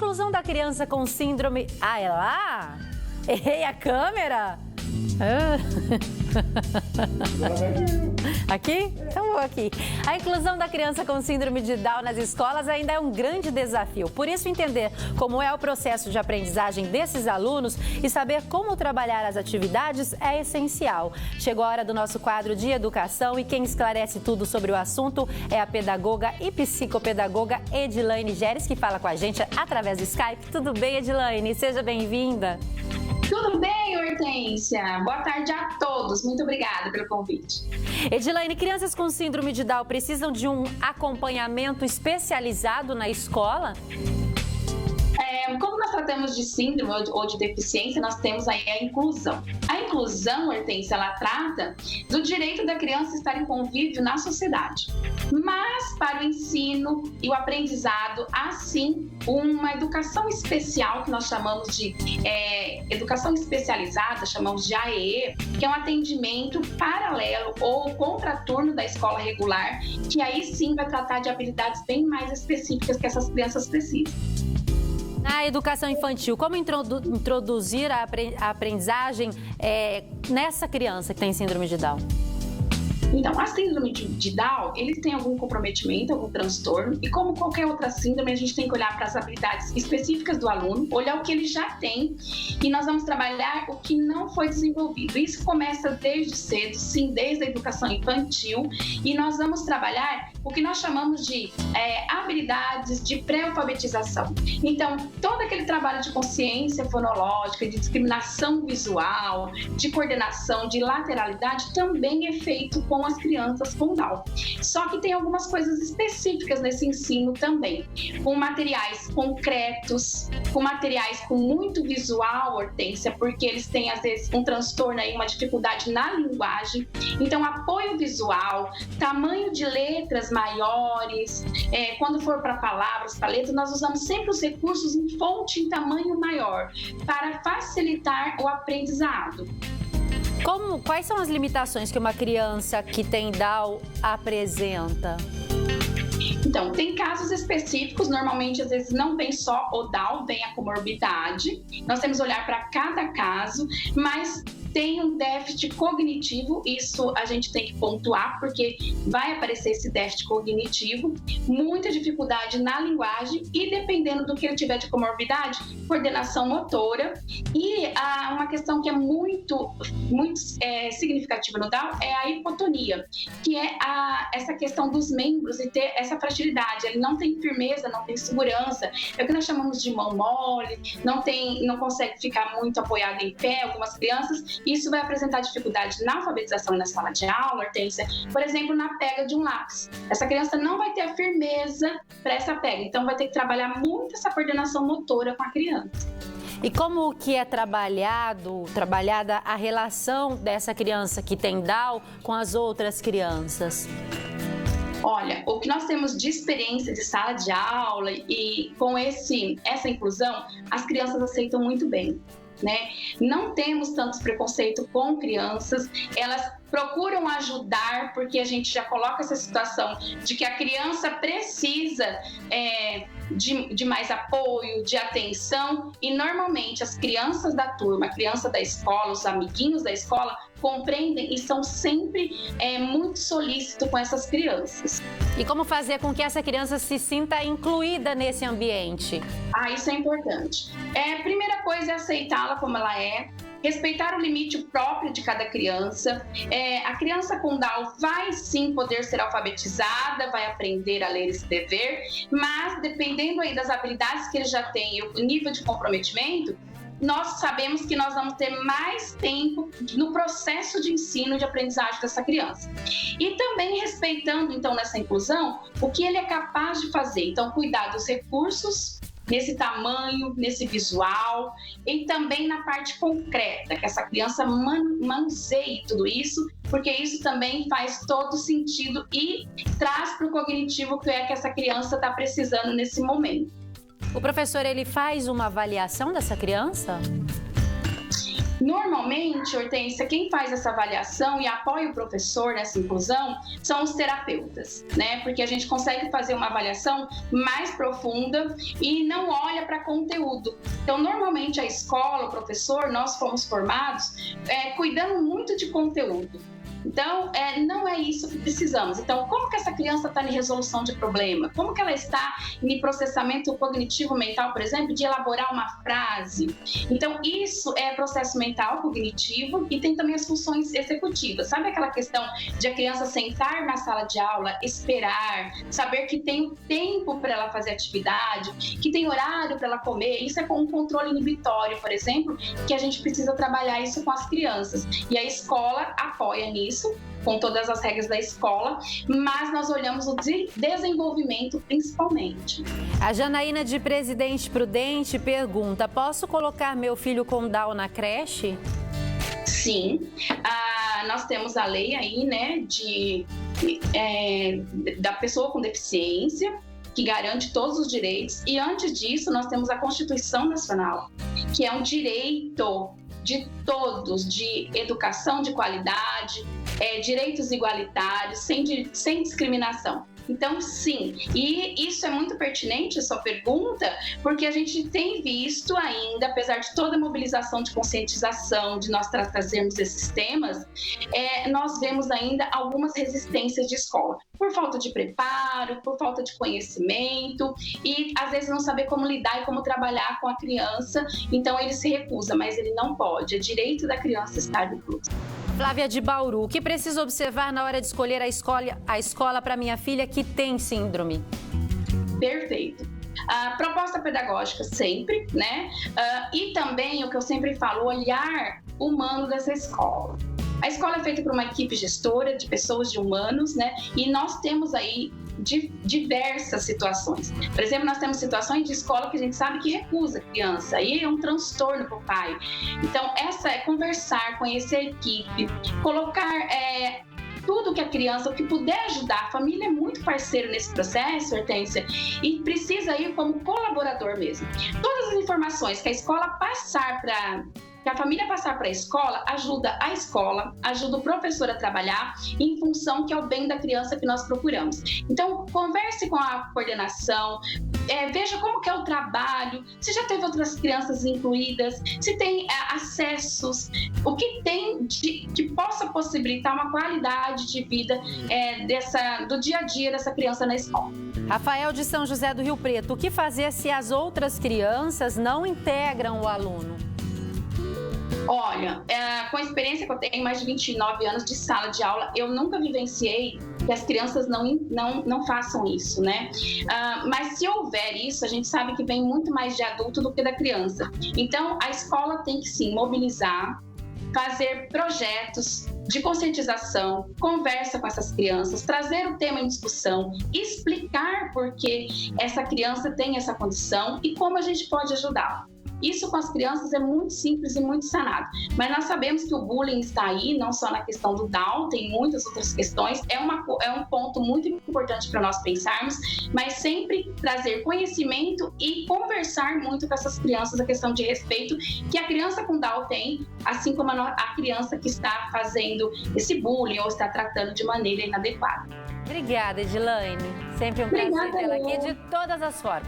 inclusão da criança com síndrome... Ah, é lá? Errei a câmera? Aqui? Então vou aqui. A inclusão da criança com síndrome de Down nas escolas ainda é um grande desafio. Por isso, entender como é o processo de aprendizagem desses alunos e saber como trabalhar as atividades é essencial. Chegou a hora do nosso quadro de educação e quem esclarece tudo sobre o assunto é a pedagoga e psicopedagoga Edilaine Geres, que fala com a gente através do Skype. Tudo bem, Edilaine? Seja bem-vinda. Tudo bem, Hortência? Boa tarde a todos. Muito obrigada pelo convite. Edilaine, crianças com síndrome de Down precisam de um acompanhamento especializado na escola? Como nós tratamos de síndrome ou de deficiência, nós temos aí a inclusão. A inclusão, Hortência, ela trata do direito da criança estar em convívio na sociedade. Mas para o ensino e o aprendizado, há sim uma educação especial que nós chamamos de educação especializada, chamamos de AEE, que é um atendimento paralelo ou contraturno da escola regular, que aí sim vai tratar de habilidades bem mais específicas que essas crianças precisam. Na educação infantil, como introduzir a aprendizagem nessa criança que tem síndrome de Down? Então, a síndrome de Down, eles têm algum comprometimento, algum transtorno, e como qualquer outra síndrome, a gente tem que olhar para as habilidades específicas do aluno, olhar o que ele já tem, e nós vamos trabalhar o que não foi desenvolvido. Isso começa desde cedo, sim, desde a educação infantil, e nós vamos trabalhar o que nós chamamos de habilidades de pré-alfabetização. Então, todo aquele trabalho de consciência fonológica, de discriminação visual, de coordenação, de lateralidade, também é feito com as crianças com Down. Só que tem algumas coisas específicas nesse ensino também, com materiais concretos, com materiais com muito visual, Hortência, porque eles têm, às vezes, um transtorno aí, uma dificuldade na linguagem. Então, apoio visual, tamanho de letras maiores, quando for para palavras, para letras, nós usamos sempre os recursos em fonte em tamanho maior, para facilitar o aprendizado. Quais são as limitações que uma criança que tem Down apresenta? Então, tem casos específicos, normalmente às vezes não vem só o Down, vem a comorbidade. Nós temos que olhar para cada caso, mas tem um déficit cognitivo, isso a gente tem que pontuar, porque vai aparecer esse déficit cognitivo, muita dificuldade na linguagem e, dependendo do que ele tiver de comorbidade, coordenação motora. E uma questão que é muito significativa no Down é a hipotonia, que é essa questão dos membros e ter essa fragilidade. Ele não tem firmeza, não tem segurança, é o que nós chamamos de mão mole, não consegue ficar muito apoiado em pé, algumas crianças. Isso vai apresentar dificuldade na alfabetização e na sala de aula, Hortência, por exemplo, na pega de um lápis. Essa criança não vai ter a firmeza para essa pega, então vai ter que trabalhar muito essa coordenação motora com a criança. E como que é trabalhada a relação dessa criança que tem Down com as outras crianças? Olha, o que nós temos de experiência de sala de aula e com essa inclusão, as crianças aceitam muito bem. Não temos tantos preconceito com crianças, elas procuram ajudar, porque a gente já coloca essa situação de que a criança precisa de mais apoio, de atenção, e normalmente as crianças da turma, a criança da escola, os amiguinhos da escola compreendem e são sempre muito solícitos com essas crianças. E como fazer com que essa criança se sinta incluída nesse ambiente? Isso é importante. Primeira coisa é aceitá-la como ela é, respeitar o limite próprio de cada criança. A criança com Down vai sim poder ser alfabetizada, vai aprender a ler e escrever, mas dependendo aí das habilidades que ele já tem e o nível de comprometimento, nós sabemos que nós vamos ter mais tempo no processo de ensino e de aprendizagem dessa criança. E também respeitando, então, nessa inclusão, o que ele é capaz de fazer. Então, cuidar dos recursos, nesse tamanho, nesse visual, e também na parte concreta, que essa criança manuseie tudo isso, porque isso também faz todo sentido e traz para o cognitivo que é que essa criança está precisando nesse momento. O professor, ele faz uma avaliação dessa criança? Normalmente, Hortência, quem faz essa avaliação e apoia o professor nessa inclusão são os terapeutas, né? Porque a gente consegue fazer uma avaliação mais profunda e não olha para conteúdo. Então, normalmente a escola, o professor, nós fomos formados cuidando muito de conteúdo. Então, não é isso que precisamos. Então, como que essa criança está em resolução de problema? Como que ela está em processamento cognitivo mental, por exemplo, de elaborar uma frase? Então, isso é processo mental cognitivo e tem também as funções executivas. Sabe aquela questão de a criança sentar na sala de aula, esperar, saber que tem tempo para ela fazer atividade, que tem horário para ela comer? Isso é com um controle inibitório, por exemplo, que a gente precisa trabalhar isso com as crianças. E a escola apoia nisso, com todas as regras da escola, mas nós olhamos o desenvolvimento principalmente. A Janaína de Presidente Prudente pergunta: posso colocar meu filho com Down na creche? Sim, nós temos a lei aí, né, da pessoa com deficiência, que garante todos os direitos, e antes disso nós temos a Constituição Nacional, que é um direito de todos, de educação de qualidade, direitos igualitários, sem discriminação. Então, sim, e isso é muito pertinente, a sua pergunta, porque a gente tem visto ainda, apesar de toda a mobilização de conscientização, de nós trazermos esses temas, nós vemos ainda algumas resistências de escola, por falta de preparo, por falta de conhecimento e, às vezes, não saber como lidar e como trabalhar com a criança, então ele se recusa, mas ele não pode, é direito da criança estar inclusa. Flávia de Bauru, o que preciso observar na hora de escolher a escola para minha filha que tem síndrome? Perfeito. A proposta pedagógica sempre, né? E também o que eu sempre falo, o olhar humano dessa escola. A escola é feita por uma equipe gestora de pessoas de humanos, né? E nós temos aí diversas situações. Por exemplo, nós temos situações de escola que a gente sabe que recusa a criança, aí é um transtorno para o pai. Então, essa é conversar, conhecer a equipe, colocar tudo que a criança, o que puder ajudar. A família é muito parceiro nesse processo, Hortência, e precisa ir como colaborador mesmo. Todas as informações que a escola passar que a família passar para a escola, ajuda o professor a trabalhar em função que é o bem da criança que nós procuramos. Então, converse com a coordenação, veja como que é o trabalho, se já teve outras crianças incluídas, se tem acessos, o que tem que possa possibilitar uma qualidade de vida do dia a dia dessa criança na escola. Rafael de São José do Rio Preto, o que fazer se as outras crianças não integram o aluno? Olha, com a experiência que eu tenho, mais de 29 anos de sala de aula, eu nunca vivenciei que as crianças não façam isso, né? Mas se houver isso, a gente sabe que vem muito mais de adulto do que da criança. Então, a escola tem que, sim, mobilizar, fazer projetos de conscientização, conversa com essas crianças, trazer o tema em discussão, explicar por que essa criança tem essa condição e como a gente pode ajudá-la. Isso com as crianças é muito simples e muito sanado. Mas nós sabemos que o bullying está aí, não só na questão do Down, tem muitas outras questões. É um ponto muito importante para nós pensarmos, mas sempre trazer conhecimento e conversar muito com essas crianças a questão de respeito que a criança com Down tem, assim como a criança que está fazendo esse bullying ou está tratando de maneira inadequada. Obrigada, Edilane. Sempre um prazer tê-la aqui de todas as formas.